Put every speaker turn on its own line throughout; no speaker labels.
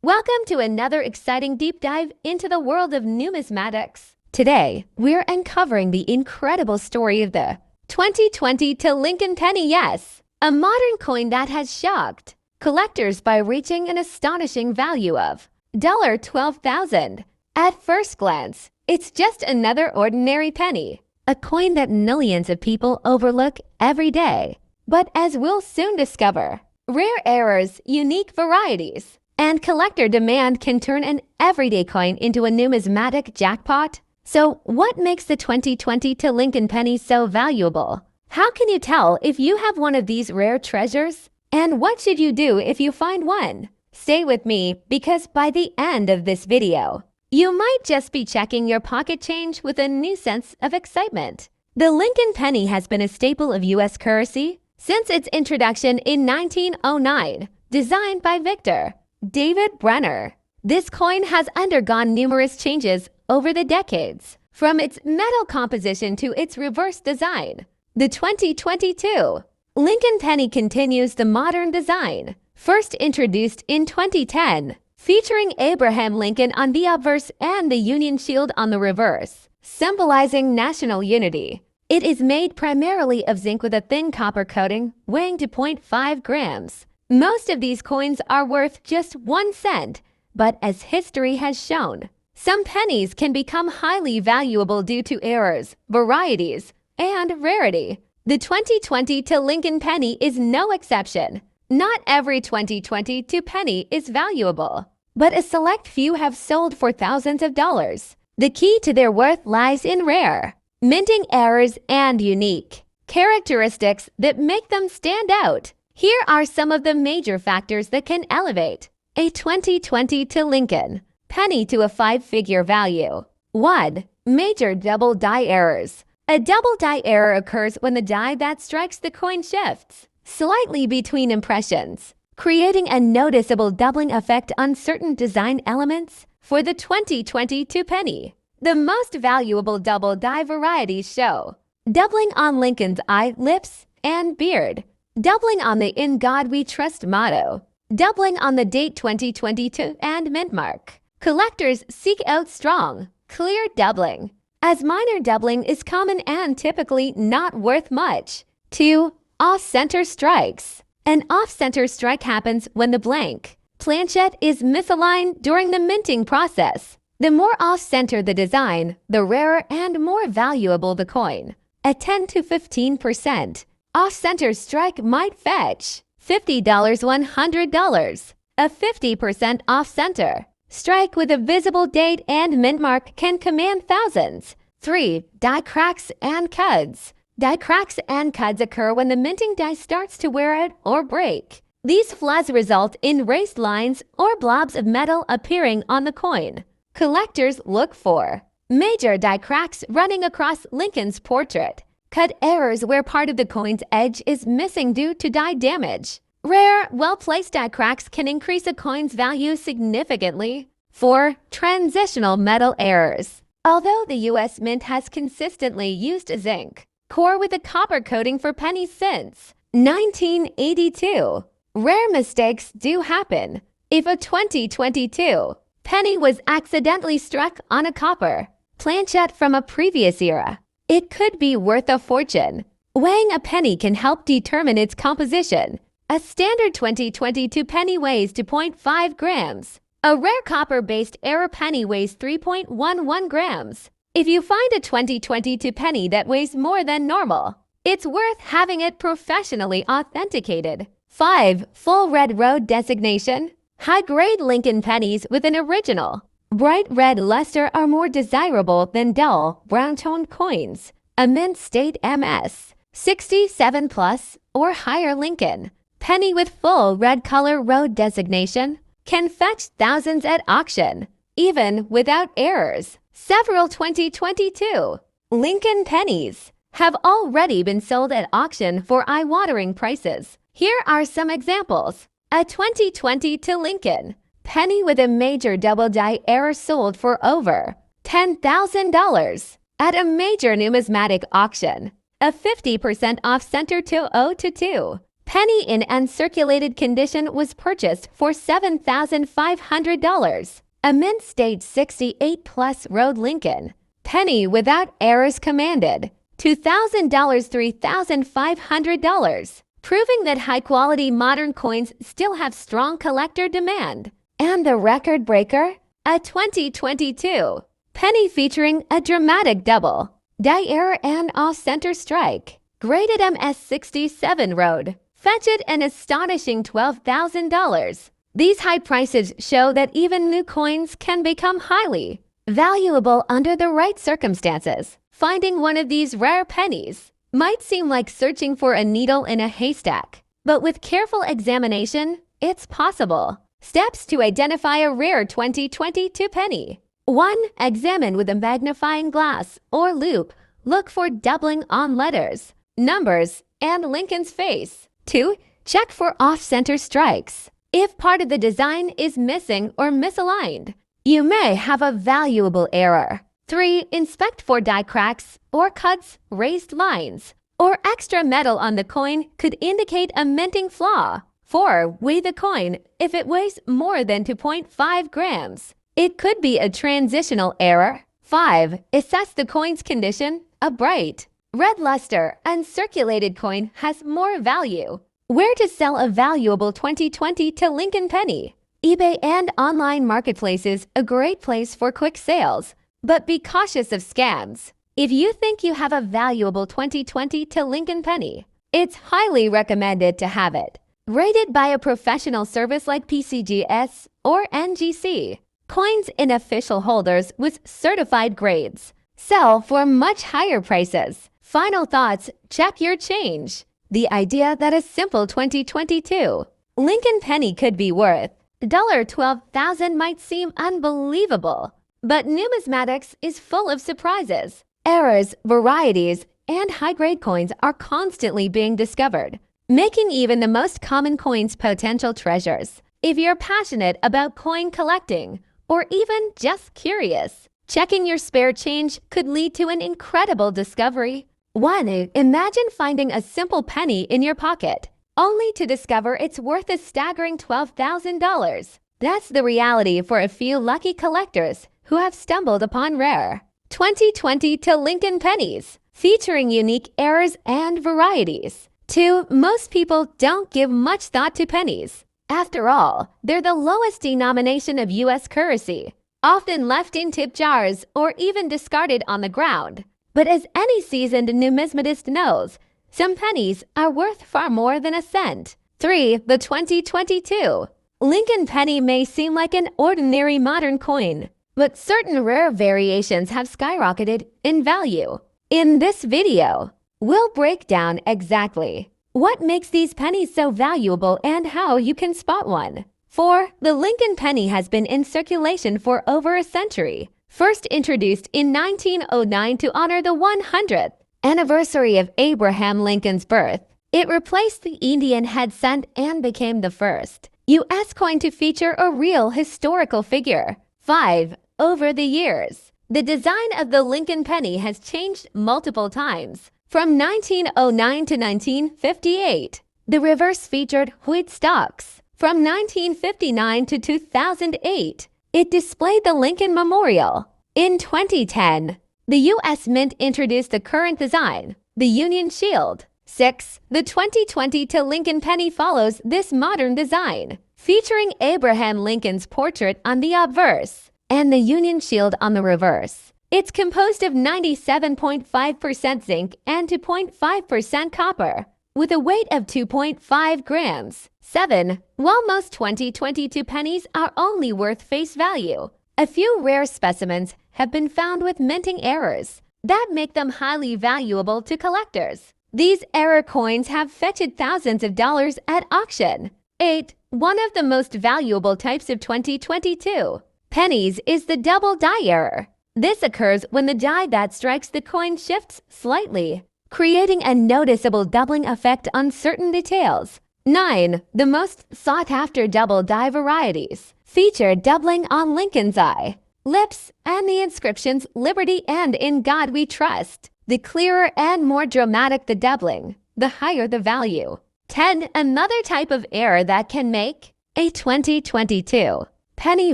Welcome to another exciting deep dive into the world of numismatics. Today, we're uncovering the incredible story of the 2020 to Lincoln penny yes, a modern coin that has shocked collectors by reaching an astonishing value of $12,000. At first glance, it's just another ordinary penny, a coin that millions of people overlook every day. But as we'll soon discover, rare errors, unique varieties, and collector demand can turn an everyday coin into a numismatic jackpot. So what makes the 2020 to Lincoln penny so valuable? How can you tell if you have one of these rare treasures? And what should you do if you find one? Stay with me, because by the end of this video, you might just be checking your pocket change with a new sense of excitement. The Lincoln penny has been a staple of U.S. currency since its introduction in 1909, designed by Victor David Brenner. This coin has undergone numerous changes over the decades, from its metal composition to its reverse design. The 2022 Lincoln penny continues the modern design, first introduced in 2010, featuring Abraham Lincoln on the obverse and the Union Shield on the reverse, symbolizing national unity. It is made primarily of zinc with a thin copper coating, weighing 2.5 grams. Most of these coins are worth just 1 cent, but as history has shown, some pennies can become highly valuable due to errors, varieties, and rarity. The 2020 to Lincoln penny is no exception. Not every 2022 penny is valuable, but a select few have sold for thousands of dollars. The key to their worth lies in rare, minting errors and unique characteristics that make them stand out. Here are some of the major factors that can elevate a 2020 to Lincoln penny to a 5-figure value. 1. Major double die errors. A double die error occurs when the die that strikes the coin shifts slightly between impressions, creating a noticeable doubling effect on certain design elements. For the 2022 penny, the most valuable double die varieties show doubling on Lincoln's eye, lips, and beard, doubling on the "In God We Trust" motto, doubling on the date 2022 and mint mark. Collectors seek out strong, clear doubling, as minor doubling is common and typically not worth much. 2. Off-center strikes. An off-center strike happens when the blank planchet is misaligned during the minting process. The more off-center the design, the rarer and more valuable the coin. A 10 to 15% off-center strike might fetch $50, $100. A 50% off-center strike with a visible date and mint mark can command thousands. 3. Die cracks and cuds. Die cracks and cuds occur when the minting die starts to wear out or break. These flaws result in raised lines or blobs of metal appearing on the coin. Collectors look for major die cracks running across Lincoln's portrait, cut errors where part of the coin's edge is missing due to die damage. Rare, well-placed die cracks can increase a coin's value significantly. 4. Transitional metal errors. Although the U.S. Mint has consistently used zinc core with a copper coating for pennies since 1982, rare mistakes do happen. If a 2022 penny was accidentally struck on a copper planchet from a previous era, it could be worth a fortune. Weighing a penny can help determine its composition. A standard 2022 penny weighs 2.5 grams. A rare copper-based error penny weighs 3.11 grams. If you find a 2022 penny that weighs more than normal, it's worth having it professionally authenticated. 5. Full red road designation. High-grade Lincoln pennies with an original bright red luster are more desirable than dull, brown-toned coins. A mint state MS 67 plus or higher Lincoln penny with full red color road designation can fetch thousands at auction, even without errors. Several 2022 Lincoln pennies have already been sold at auction for eye-watering prices. Here are some examples. A 2020 to Lincoln penny with a major double die error sold for over $10,000 at a major numismatic auction. A 50% off-center 2022 Penny in uncirculated condition was purchased for $7,500. A mint stage 68 plus road Lincoln. Penny without errors commanded. $2,000, $3,500. Proving that high-quality modern coins still have strong collector demand. And the record breaker? A 2022 penny featuring a dramatic double, die error and off-center strike. Graded MS67 road. Fetched an astonishing $12,000. These high prices show that even new coins can become highly valuable under the right circumstances. Finding one of these rare pennies might seem like searching for a needle in a haystack, but with careful examination, it's possible. Steps to identify a rare 2022 penny. 1. Examine with a magnifying glass or loupe. Look for doubling on letters, numbers, and Lincoln's face. 2. Check for off-center strikes. If part of the design is missing or misaligned, you may have a valuable error. 3. Inspect for die cracks or cuts, raised lines, or extra metal on the coin could indicate a minting flaw. 4. Weigh the coin. If it weighs more than 2.5 grams, it could be a transitional error. 5. Assess the coin's condition. A bright, red luster, uncirculated coin has more value. Where to sell a valuable 2020 to Lincoln penny? eBay and online marketplaces a great place for quick sales, but be cautious of scams. If you think you have a valuable 2020 to Lincoln penny, it's highly recommended to have it rated by a professional service like PCGS or NGC. Coins in official holders with certified grades sell for much higher prices. Final thoughts, check your change. The idea that a simple 2022 Lincoln penny could be worth $12,000 might seem unbelievable, but numismatics is full of surprises. Errors, varieties, and high-grade coins are constantly being discovered, making even the most common coins potential treasures. If you're passionate about coin collecting or even just curious, checking your spare change could lead to an incredible discovery. 1. Imagine finding a simple penny in your pocket, only to discover it's worth a staggering $12,000. That's the reality for a few lucky collectors who have stumbled upon rare 2020 to Lincoln pennies, featuring unique errors and varieties. 2. Most people don't give much thought to pennies. After all, they're the lowest denomination of U.S. currency, often left in tip jars or even discarded on the ground. But as any seasoned numismatist knows, some pennies are worth far more than a cent. 3. The 2022 Lincoln penny may seem like an ordinary modern coin, but certain rare variations have skyrocketed in value. In this video, we'll break down exactly what makes these pennies so valuable and how you can spot one. 4. The Lincoln penny has been in circulation for over a century. First introduced in 1909 to honor the 100th anniversary of Abraham Lincoln's birth, it replaced the Indian head cent and became the first U.S. coin to feature a real historical figure. 5. Over the years, the design of the Lincoln penny has changed multiple times. From 1909 to 1958, the reverse featured wheat stalks. From 1959 to 2008, it displayed the Lincoln Memorial. In 2010, the U.S. Mint introduced the current design, the Union Shield. 6. The 2020 to Lincoln penny follows this modern design, featuring Abraham Lincoln's portrait on the obverse and the Union Shield on the reverse. It's composed of 97.5% zinc and 2.5% copper, with a weight of 2.5 grams. 7. While most 2022 pennies are only worth face value, a few rare specimens have been found with minting errors that make them highly valuable to collectors. These error coins have fetched thousands of dollars at auction. 8. One of the most valuable types of 2022 pennies is the double die error. This occurs when the die that strikes the coin shifts slightly, creating a noticeable doubling effect on certain details. 9. The most sought-after double die varieties feature doubling on Lincoln's eye, lips, and the inscriptions "Liberty" and "In God We Trust." The clearer and more dramatic the doubling, the higher the value. 10. Another type of error that can make a 2022 penny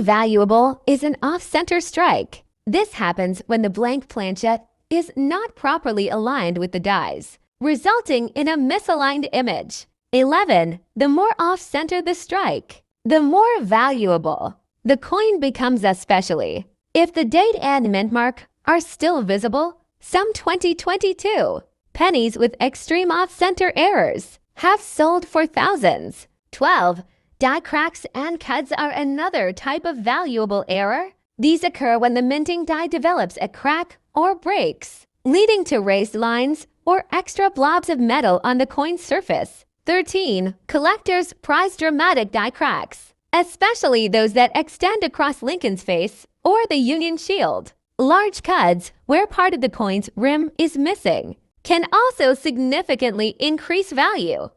valuable is an off-center strike. This happens when the blank planchette is not properly aligned with the dies, resulting in a misaligned image. 11. The more off-center the strike, the more valuable the coin becomes, especially if the date and mint mark are still visible. Some 2022 pennies with extreme off-center errors have sold for thousands. 12. Die cracks and cuts are another type of valuable error. These occur when the minting die develops a crack or breaks, leading to raised lines or extra blobs of metal on the coin's surface. 13. Collectors prize dramatic die cracks, especially those that extend across Lincoln's face or the Union Shield. Large cuts, where part of the coin's rim is missing, can also significantly increase value.